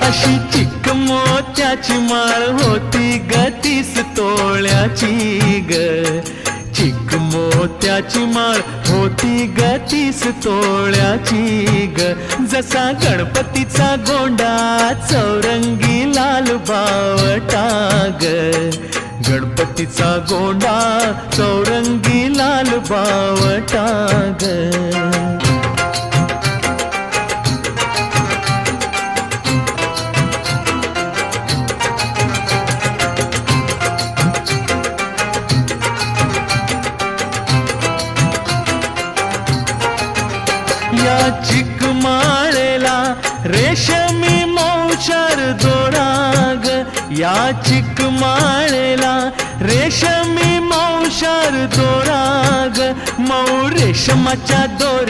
अशी चिक मोत्याची माळ होती ग 30 तोळ्याची ग. चिक मोत्याची माळ होती ग 30 तोळ्याची ग. जसा गणपतीचा गोंडा चौरंगी लाल बावटा ग. गणपतीचा गोंडा चौरंगी लाल बावटा ग. या चिकमाळेला रेशमी मौचार दोराग. या चिकमाळेला रेशमी मौचार दोराग. मऊ रेशमाच्या दोर